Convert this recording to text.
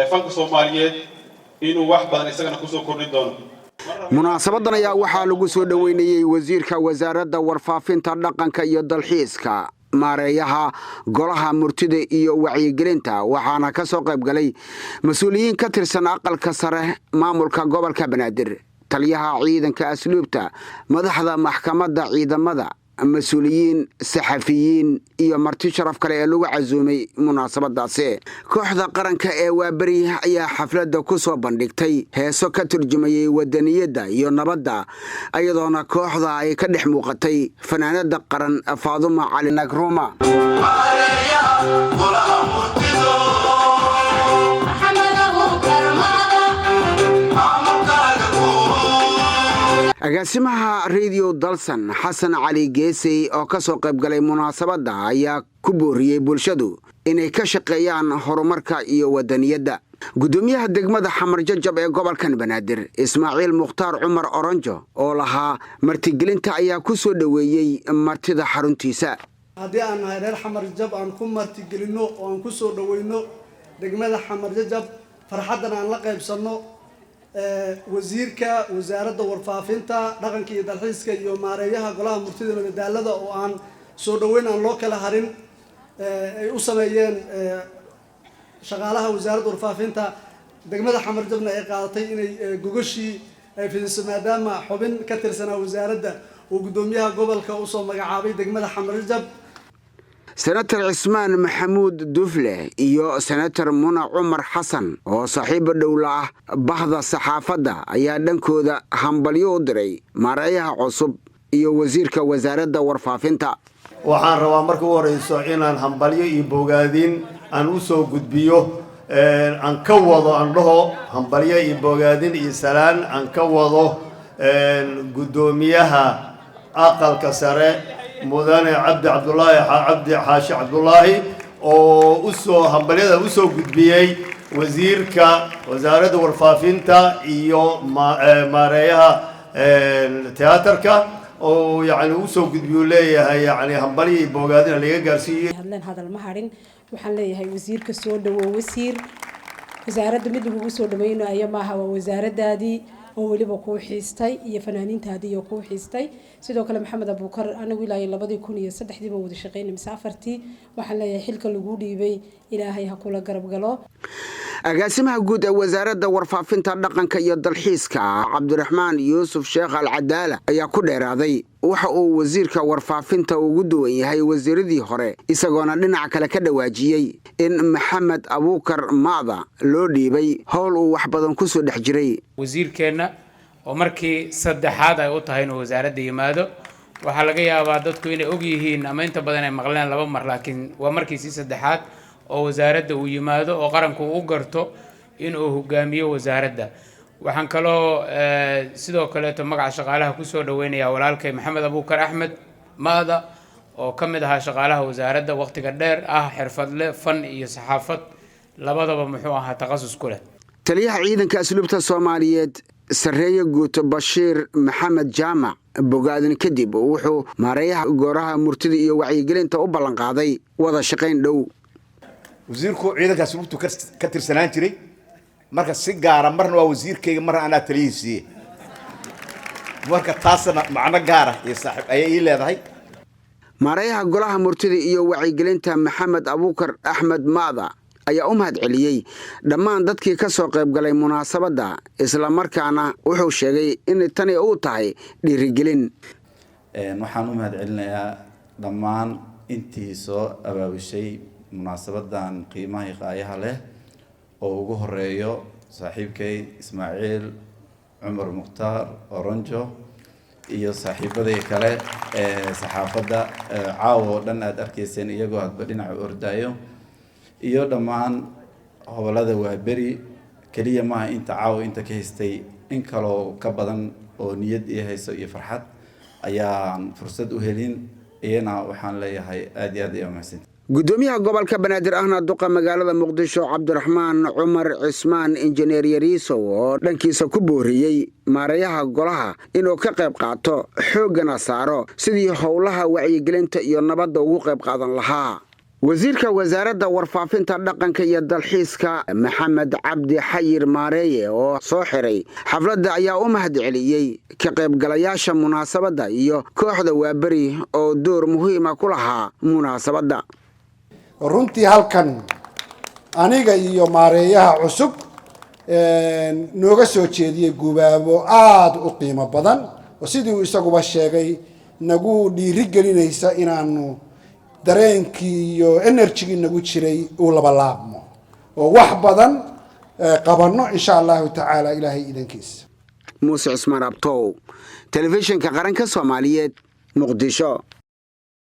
fanka Soomaaliyeed inuu wax badan isagana ku soo kordhin doono. munaasabadan ayaa waxaa lagu soo dhaweynayay wasiirka wasaaradda warfaafinta dhaqanka iyo dalxiiska maareeyaha golaha murtida iyo wacyigelinta waxaana ka soo qayb galay mas'uuliyiin ka tirsan aqalka sare maamulka gobolka Banaadir taliyaha ciidanka asluubta madaxda maxkamadda ciidamada مسؤولين صحفيين iyo marti sharaf kale ee lagu casuumay munaasabadaasi kooxda qaranka ee waabari ayaa xafladda ku soo bandhigtay heeso ka turjumayay wadaniyada iyo nabadda ayadoona kooxda ay ka dhex muuqatay fanaanada qaran Faaduma Cali Nagruma agaasimaha radio Dalsan Xasan Cali Geesay oo ka soo qayb galay munaasabada ayaa ku booriyay bulshadu inay ka shaqeeyaan horumarka iyo wadaniyada gudoomiyaha degmada Xamar Jajab ee gobolka Banaadir Ismaaciil Mukhtaar Cumar Oranjo oo lahaa martigelinta ayaa ku soo dhaweeyay martida xaruntiisa hadii aan nahay reer Xamar Jajab aan ku martigelino oo aan ku soo dhaweyno degmada Xamar Jajab farxadan aan la qaybsano wasiirka wasaaradda warfaafinta dhaqanka iyo dalxiiska iyo maareeyaha golaha murtida madadaalada oo aan soo dhaweyn aan loo kala harin ay u sameeyeen shaqaalaha wasaaradda warfaafinta degmada Xamar Jabna ay qaadatay inay gogoshii ay fidiso maadaama xubin ka tirsanaa wasaaradda oo gudoomiyaha gobolka u soo magacaabay degmada Xamar Jab senator Ismaan Maxamuud Dufle iyo senator Muna Umar Xasan oo saaxiib dawla ah bahda saxaafadda ayaa dhankooda hambalyo u diray maareeyaha cusub iyo wasiirka wasaaradda warfaafinta waxaan rabaa markii ugu horeyso inaan hambalyo iyo bogaadin aan u soo gudbiyo aan ka wado aan dhaho hambalyo iyo bogaadin iyo salaan aan ka wado gudoomiyaha aqalka sare mudane Cabdi Xaashi Cabdullaahi oo hambalyada u soo gudbiyay wasiirka wasaaradda warfaafinta iyo maareeyaha teatarka oo yaani u soo gudbiyo leeyahay yaani hambalyo bogaadina laga gaarsiiyay hadal ma harin waxaan leeyahay wasiirka soo dhawow wasiir wasaaradda mid lagu soo dhameeyay maaha waa wasaaradaadii oo waliba ku xiistay iyo fanaaniintaadii oo ku xiistay sidoo kale Maxamed Abuukar anagu ilaa 2003 ba wada shaqeynay misaafartii waxaan leeyahay xilka lagu dhiibay ilaahay ha kula garab galo agaasimaha guud ee wasaaradda warfaafinta dhaqanka iyo dalxiiska Cabdiraxmaan Yuusuf Sheekh Al-Cadaala ayaa ku dheeraaday waxa uu wasiirka warfaafinta ugu duwan yahay wasiiradii hore isagoona dhinaca kale ka dhawaajiyay in Maxamed Abuukar Maada loo dhiibay howl uu wax badan ku soo dhex jiray wasiirkeena oo markii saddexaad ay u tahay inuu wasaaradda yimaado waxa laga yaabaa dadku inay og yihiin ama inta badan ay maqleen laba mar laakiin waa markii saddexaad oo wasaaradda uu yimaado oo qaranku u garto inuu hogaamiyo wasaaradda waxaan kaloo sidoo kale magaca shaqaalaha ku soo dhaweynaya walaalkay Maxamed Abuukar Axmed Maada oo kamid ahaa shaqaalaha wasaaradda waqtiga dheer xirfadle fan iyo saxaafad labadaba muxuu ahaa takhasus ku leh taliyaha ciidanka asluubta Soomaaliyeed sareeyo guuto Bashiir Maxamed Jaamac bogaadin kadib wuxuu maareeyaha gooraha murtida iyo wacyigelinta u ballan qaaday wada shaqeyn dhow wasiirku ciidanka asluubtu ka tirsanaan jiray marka si gaar ah marna waa wasiirkayga marna ana taliyihiisii marka taasna macna gaar ah iyo saaxiib ay leedahay maareeyaha golaha murtida iyo wacyigelinta Maxamed Abuukar Axmed Maada ayaa u mahad celiyay dhammaan dadkii ka soo qayb galay munaasabada isla markaana wuxuu sheegay in tani uu tahay dhiirigelin waxaan u mahad celinayaa dhammaan intii soo abaabushay munaasabadan qiimaha qaayaha leh oo ugu horeeyo saaxiibkay Ismaaciil Cumar Mukhtaar Oranjo iyo saaxiibadii kale saxaafadda caawo dhan aad arkayseen iyagoo hadba dhinaca ordaayo iyo dhammaan hawlada waabari kaliya ma inta caawo inta ka haystay in kale ka badan oo niyad iyo hayso iyo farxad ayaan fursad u helin iyana waxaan leeyahay aad iyo aad iyo mahadsan gudoomiyaha gobolka Banaadir ahna duqa magaalada Muqdisho Cabdiraxmaan Cumar Cismaan injineer Yariiso oo dhankiisa ku booriyay maareeyaha golaha inuu ka qayb qaato xoogana saaro sidii howlaha wacyigelinta iyo nabadda ugu qayb qaadan lahaa wasiirka wasaaradda warfaafinta dhaqanka iyo dalxiiska Maxamed Cabdi Xayir Maareeye oo soo xiray xafladda ayaa u mahad celiyay ka qaybgalayaasha munaasabadda iyo kooxda Waabari oo door muhiim ah ku lahaa munaasabadda. runtii halkan aniga iyo maareeyaha cusub nooga soo jeediyay gubaabo aad u qiimo badan oo sidii uu isaguba sheegay nagu dhiiri gelinaysa inaanu dareenkii iyo energy nagu jiray uu laba laabmo oo wax badan qabanno insha Allah ta'ala ilaahay idankiisa. Muuse Ismaan Abtow, telefishinka qaranka Soomaaliyeed, Muqdisho.